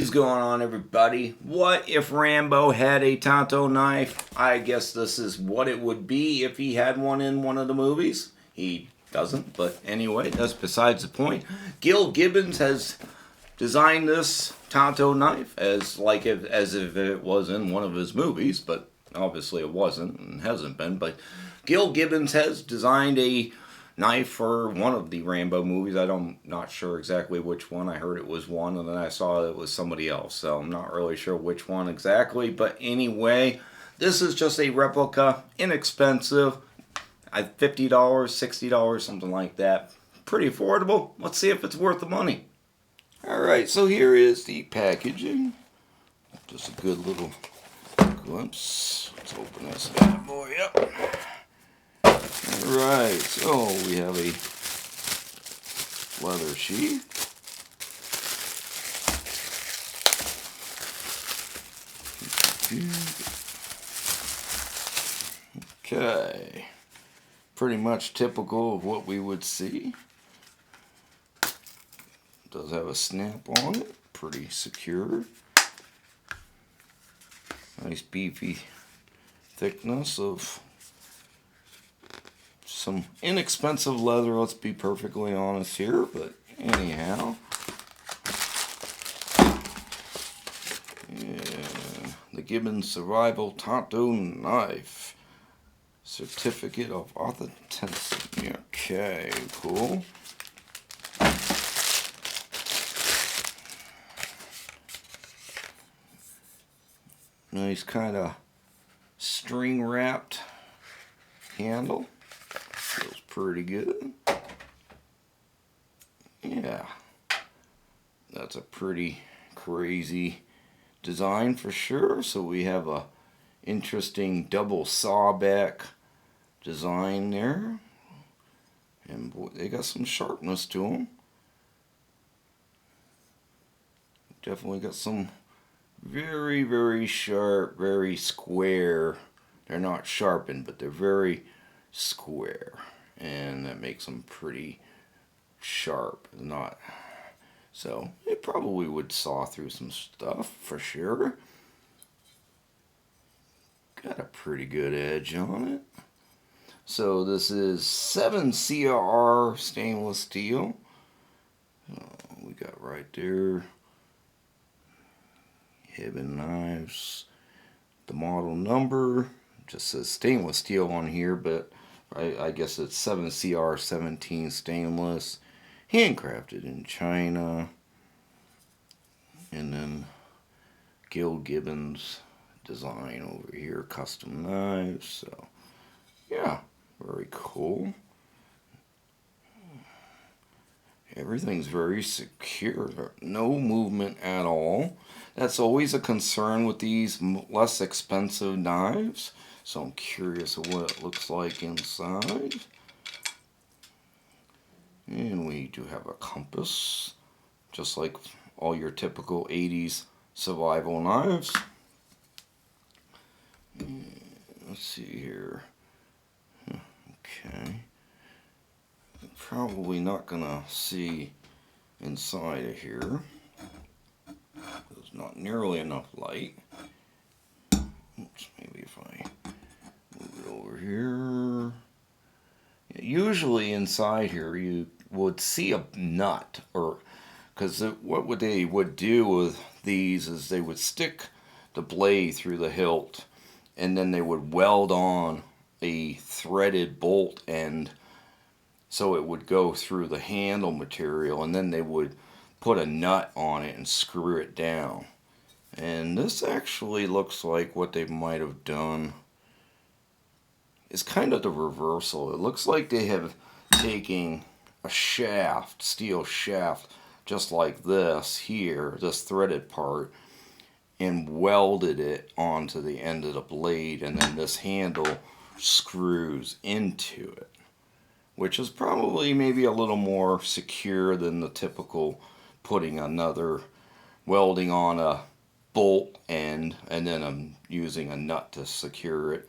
What's going on, everybody? What if Rambo had a Tanto knife? I guess this is what it would be if he had one in one of the movies. He doesn't, but anyway, that's besides the point. Gil Hibben has designed this Tanto knife as if it was in one of his movies, but obviously it wasn't and hasn't been. But Gil Hibben has designed a knife for one of the Rambo movies. I'm not sure exactly which one. I heard it was one, and then I saw it was somebody else, so I'm not really sure which one exactly. But anyway, this is just a replica, inexpensive, $50, $60, something like that. Pretty affordable. Let's see if it's worth the money. Alright, so here is the packaging. Just a good little glimpse. Let's open this bad boy up. Alright, so we have a leather sheath. Okay, pretty much typical of what we would see. It does have a snap on it, pretty secure. Nice beefy thickness of some inexpensive leather, let's be perfectly honest here, but anyhow. Yeah, the Hibben Survival Tanto knife. Certificate of authenticity. Okay, cool. Nice kind of string wrapped handle. Feels pretty good. Yeah, that's a pretty crazy design for sure. So we have a interesting double sawback design there, and boy, they got some sharpness to them. Definitely got some very, very sharp, very square. They're not sharpened, but they're very square, and that makes them pretty sharp. Not so it probably would saw through some stuff for sure. Got a pretty good edge on it. So this is 7 CR stainless steel. We got right there Hibben knives, the model number just says stainless steel on here, but I guess it's 7CR17 stainless, handcrafted in China. And then Gil Hibben's design over here, custom knives. So yeah, very cool. Everything's very secure, no movement at all. That's always a concern with these less expensive knives. So I'm curious of what it looks like inside. And we do have a compass, just like all your typical 80s survival knives. Let's see here. Okay. Probably not gonna see inside of here. There's not nearly enough light. Oops, maybe if I move it over here. Usually inside here you would see a nut, or because what they would do with these is they would stick the blade through the hilt, and then they would weld on a threaded bolt end so it would go through the handle material, and then they would put a nut on it and screw it down. And this actually looks like what they might have done is kind of the reversal. It looks like they have taken a shaft, steel shaft, just like this here, this threaded part, and welded it onto the end of the blade, and then this handle screws into it, which is probably maybe a little more secure than the typical putting another, welding on a bolt end, and then I'm using a nut to secure it.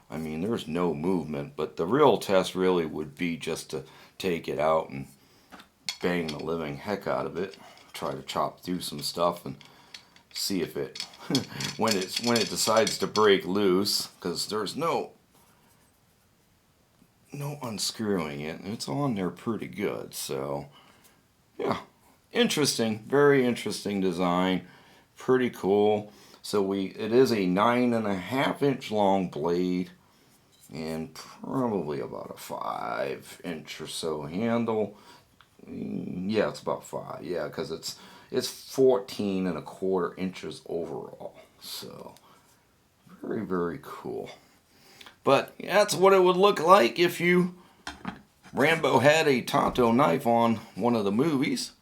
I mean, there's no movement, but the real test really would be just to take it out and bang the living heck out of it. Try to chop through some stuff and see if it when it decides to break loose, because there's no unscrewing it. It's on there pretty good. So yeah, interesting, very interesting design, pretty cool. So it is a 9.5-inch long blade and probably about a 5-inch or so handle. Yeah, it's about 5. Yeah, because it's 14.25 inches overall. So very, very cool. But that's what it would look like if Rambo had a Tanto knife on one of the movies.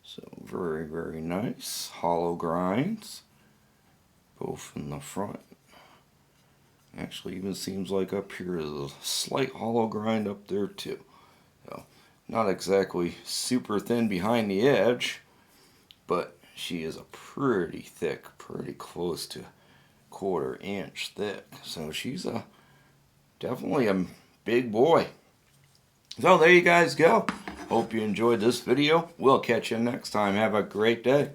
So very, very nice. Hollow grinds, both in the front. Actually, even seems like up here is a slight hollow grind up there too. So, not exactly super thin behind the edge, but she is a pretty thick, pretty close to 1/4 inch thick. So she's definitely a big boy. So there you guys go. Hope you enjoyed this video. We'll catch you next time. Have a great day.